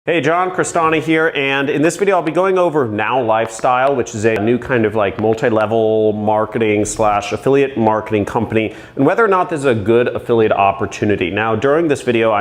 Hey, John, Crestani here, and in this video I'll be going over Now Lifestyle, which is a new kind of like multi-level marketing slash affiliate marketing company, and whether or not this is a good affiliate opportunity. Now, during this video,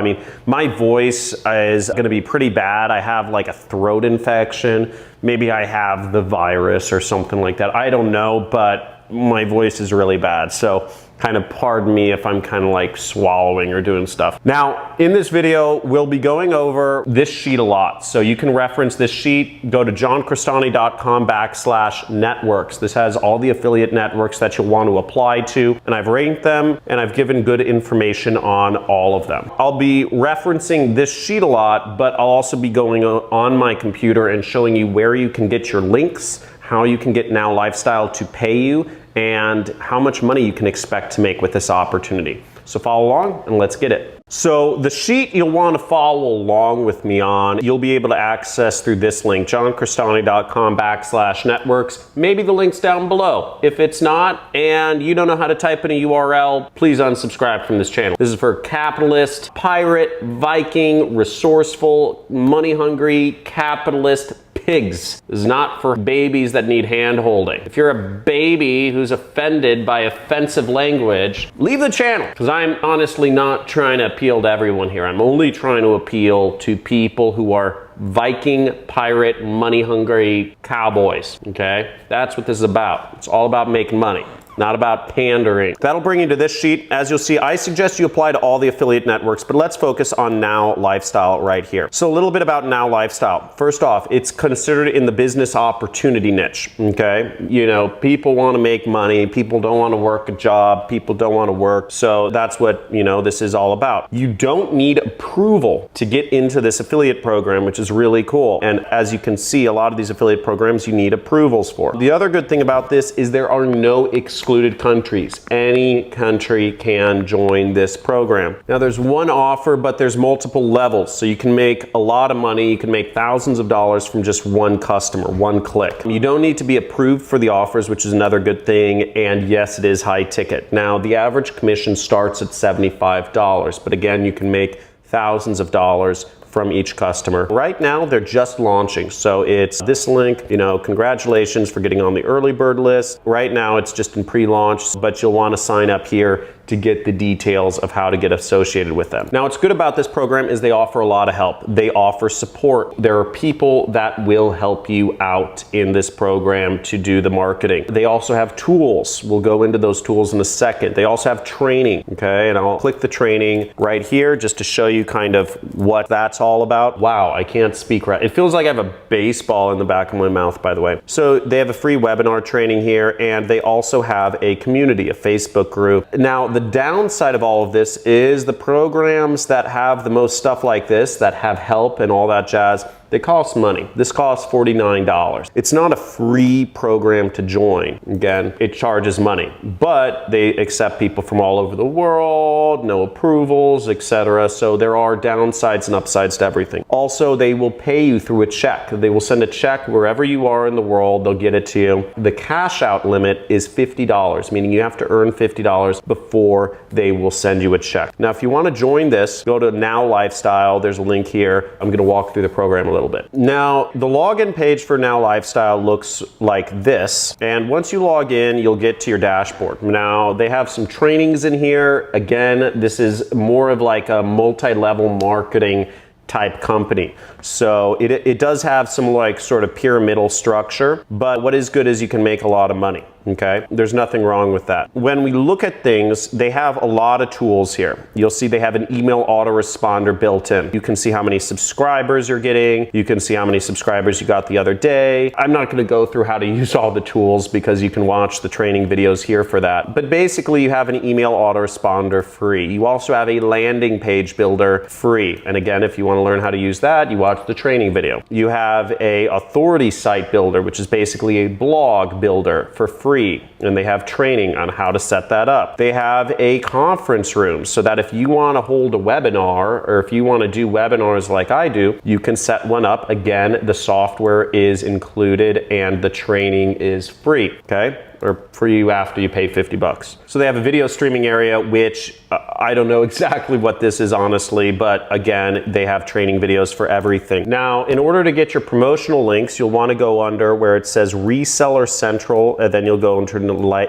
my voice is going to be pretty bad. I have like a throat infection. Maybe I have the virus or something like that. I don't know, but my voice is really bad. So kind of pardon me if I'm kind of like swallowing or doing stuff. Now, in this video, we'll be going over this sheet a lot. So you can reference this sheet, go to johncrestani.com/networks. This has all the affiliate networks that you'll want to apply to, and I've ranked them and I've given good information on all of them. I'll be referencing this sheet a lot, but I'll also be going on my computer and showing you where you can get your links, how you can get Now Lifestyle to pay you, and how much money you can expect to make with this opportunity. So follow along and let's get it. So the sheet you'll want to follow along with me on, you'll be able to access through this link, johncrestani.com/networks. Maybe the link's down below. If it's not, and you don't know how to type in a URL, please unsubscribe from this channel. This is for capitalist, pirate, Viking, resourceful, money-hungry, capitalist pigs. This is not for babies that need hand-holding. If you're a baby who's offended by offensive language, leave the channel, because I'm honestly not trying to appeal to everyone here. I'm only trying to appeal to people who are Viking, pirate, money-hungry cowboys, okay? That's what this is about. It's all about making money, not about pandering. That'll bring you to this sheet. As you'll see, I suggest you apply to all the affiliate networks, but let's focus on Now Lifestyle right here. So a little bit about Now Lifestyle. First off, it's considered in the business opportunity niche, okay? You know, people want to make money, people don't want to work a job, people don't want to work, so that's what, you know, this is all about. You don't need approval to get into this affiliate program, which is really cool. And as you can see, a lot of these affiliate programs you need approvals for. The other good thing about this is there are no excluded countries. Any country can join this program. Now there's one offer, but there's multiple levels. So you can make a lot of money. You can make thousands of dollars from just one customer, one click. You don't need to be approved for the offers, which is another good thing. And yes, it is high ticket. Now the average commission starts at $75, but again, you can make thousands of dollars from each customer. Right now, they're just launching. So it's this link, you know, congratulations for getting on the early bird list. Right now, it's just in pre-launch, but you'll want to sign up here to get the details of how to get associated with them. Now, what's good about this program is they offer a lot of help. They offer support. There are people that will help you out in this program to do the marketing. They also have tools. We'll go into those tools in a second. They also have training, okay? And I'll click the training right here just to show you kind of what that's all about. Wow, I can't speak right. It feels like I have a baseball in the back of my mouth, by the way. So they have a free webinar training here, and they also have a community, a Facebook group. Now, the downside of all of this is the programs that have the most stuff like this, that have help and all that jazz, they cost money. This costs $49. It's not a free program to join. Again, it charges money, but they accept people from all over the world, no approvals, etc. So there are downsides and upsides to everything. Also, they will pay you through a check. They will send a check wherever you are in the world. They'll get it to you. The cash out limit is $50, meaning you have to earn $50 before they will send you a check. Now, if you want to join this, go to Now Lifestyle. There's a link here. I'm going to walk through the program a little bit. Now, the login page for Now Lifestyle looks like this. And once you log in, you'll get to your dashboard. Now, they have some trainings in here. Again, this is more of like a multi-level marketing type company. So it does have some like sort of pyramidal structure, but what is good is you can make a lot of money. Okay, there's nothing wrong with that. When we look at things, they have a lot of tools here. You'll see they have an email autoresponder built in. You can see how many subscribers you're getting. You can see how many subscribers you got the other day. I'm not going to go through how to use all the tools because you can watch the training videos here for that. But basically, you have an email autoresponder free. You also have a landing page builder free. And again, if you want to learn how to use that, you watch the training video. You have a authority site builder, which is basically a blog builder for free. And they have training on how to set that up. They have a conference room so that if you want to hold a webinar or if you want to do webinars like I do, you can set one up. Again, the software is included and the training is free, okay? or for you after you pay 50 bucks. So they have a video streaming area, which I don't know exactly what this is honestly, but again, they have training videos for everything. Now, in order to get your promotional links, you'll want to go under where it says Reseller Central, and then you'll go into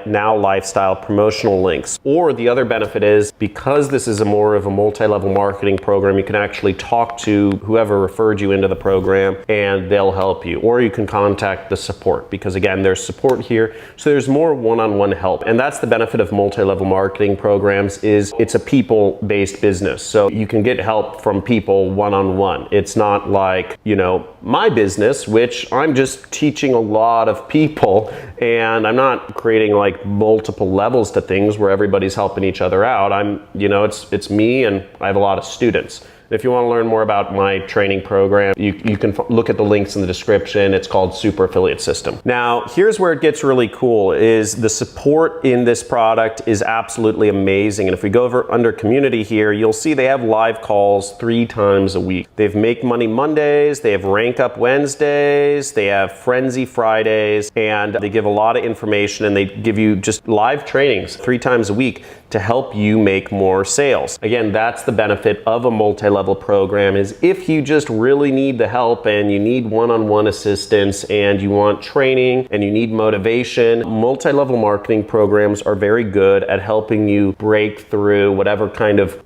Now Lifestyle promotional links. Or the other benefit is, because this is more of a multi-level marketing program, you can actually talk to whoever referred you into the program and they'll help you. Or you can contact the support, because again, there's support here. So there's more one-on-one help. And that's the benefit of multi-level marketing programs, is it's a people-based business. So you can get help from people one-on-one. It's not like, you know, my business, which I'm just teaching a lot of people, and I'm not creating like multiple levels to things where everybody's helping each other out. It's me, and I have a lot of students. If you want to learn more about my training program, you can look at the links in the description. It's called Super Affiliate System. Now, here's where it gets really cool, is the support in this product is absolutely amazing. And if we go over under community here, you'll see they have live calls 3 times a week. They have Make Money Mondays, they have Rank Up Wednesdays, they have Frenzy Fridays, and they give a lot of information, and they give you just live trainings 3 times a week to help you make more sales. Again, that's the benefit of a multi-level program, is if you just really need the help and you need one-on-one assistance and you want training and you need motivation, multi-level marketing programs are very good at helping you break through whatever kind of,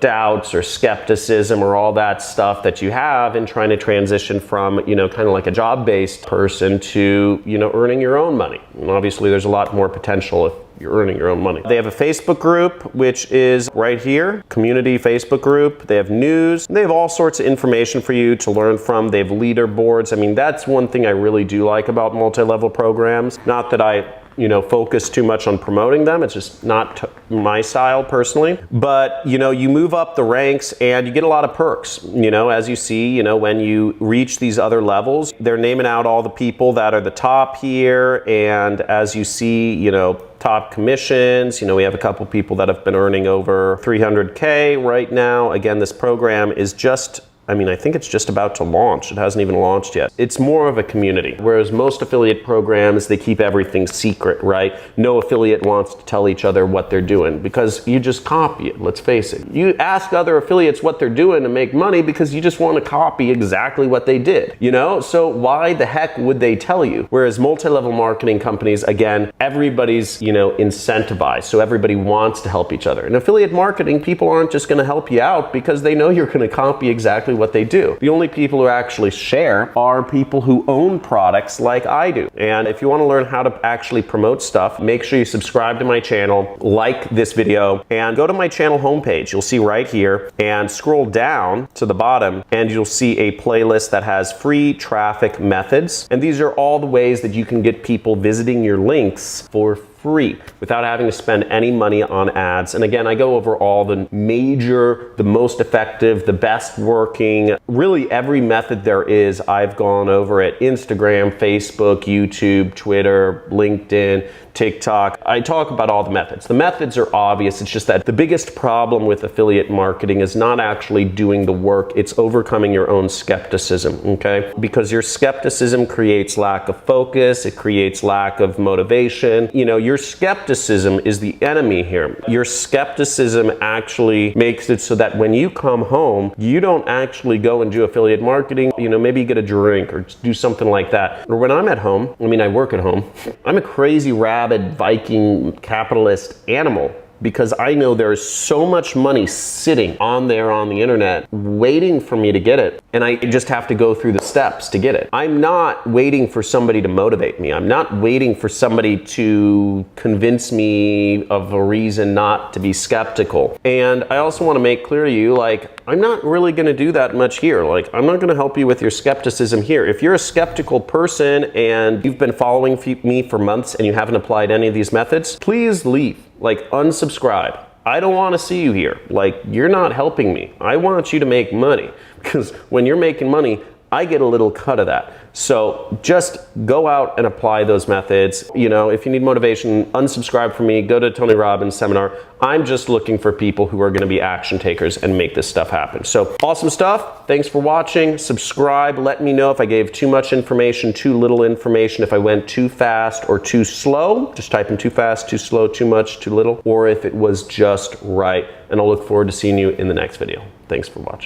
doubts or skepticism or all that stuff that you have in trying to transition from, kind of like a job-based person to, earning your own money. And obviously there's a lot more potential if you're earning your own money. They have a Facebook group, which is right here, community Facebook group. They have news. They have all sorts of information for you to learn from. They have leaderboards. I mean, that's one thing I really do like about multi-level programs. Not that I focus too much on promoting them. It's just not my style personally. But, you move up the ranks and you get a lot of perks. As you see, when you reach these other levels, they're naming out all the people that are the top here. And as you see, top commissions, we have a couple people that have been earning over 300K right now. Again, this program is I think it's just about to launch. It hasn't even launched yet. It's more of a community. Whereas most affiliate programs, they keep everything secret, right? No affiliate wants to tell each other what they're doing because you just copy it, let's face it. You ask other affiliates what they're doing to make money because you just want to copy exactly what they did, So why the heck would they tell you? Whereas multi-level marketing companies, again, everybody's, incentivized. So everybody wants to help each other. In affiliate marketing, people aren't just going to help you out because they know you're going to copy exactly what they do. The only people who actually share are people who own products like I do. And if you want to learn how to actually promote stuff, make sure you subscribe to my channel, like this video, and go to my channel homepage. You'll see right here and scroll down to the bottom and you'll see a playlist that has free traffic methods. And these are all the ways that you can get people visiting your links for free without having to spend any money on ads. And again, I go over all the major, the most effective, the best working, really every method there is, I've gone over it. Instagram, Facebook, YouTube, Twitter, LinkedIn, TikTok. I talk about all the methods. The methods are obvious. It's just that the biggest problem with affiliate marketing is not actually doing the work. It's overcoming your own skepticism, okay? Because your skepticism creates lack of focus. It creates lack of motivation. Your skepticism is the enemy here. Your skepticism actually makes it so that when you come home, you don't actually go and do affiliate marketing. Maybe you get a drink or do something like that. Or when I'm at home, I work at home, I'm a crazy rabid Viking capitalist animal because I know there's so much money sitting on there on the internet waiting for me to get it. And I just have to go through the steps to get it. I'm not waiting for somebody to motivate me. I'm not waiting for somebody to convince me of a reason not to be skeptical. And I also want to make clear to you, I'm not really going to do that much here. I'm not going to help you with your skepticism here. If you're a skeptical person and you've been following me for months and you haven't applied any of these methods, please leave. Unsubscribe. I don't want to see you here. You're not helping me. I want you to make money because when you're making money, I get a little cut of that. So just go out and apply those methods. You know, if you need motivation, unsubscribe from me, go to Tony Robbins seminar. I'm just looking for people who are going to be action takers and make this stuff happen. So awesome stuff. Thanks for watching. Subscribe. Let me know if I gave too much information, too little information, if I went too fast or too slow. Just type in too fast, too slow, too much, too little, or if it was just right. And I'll look forward to seeing you in the next video. Thanks for watching.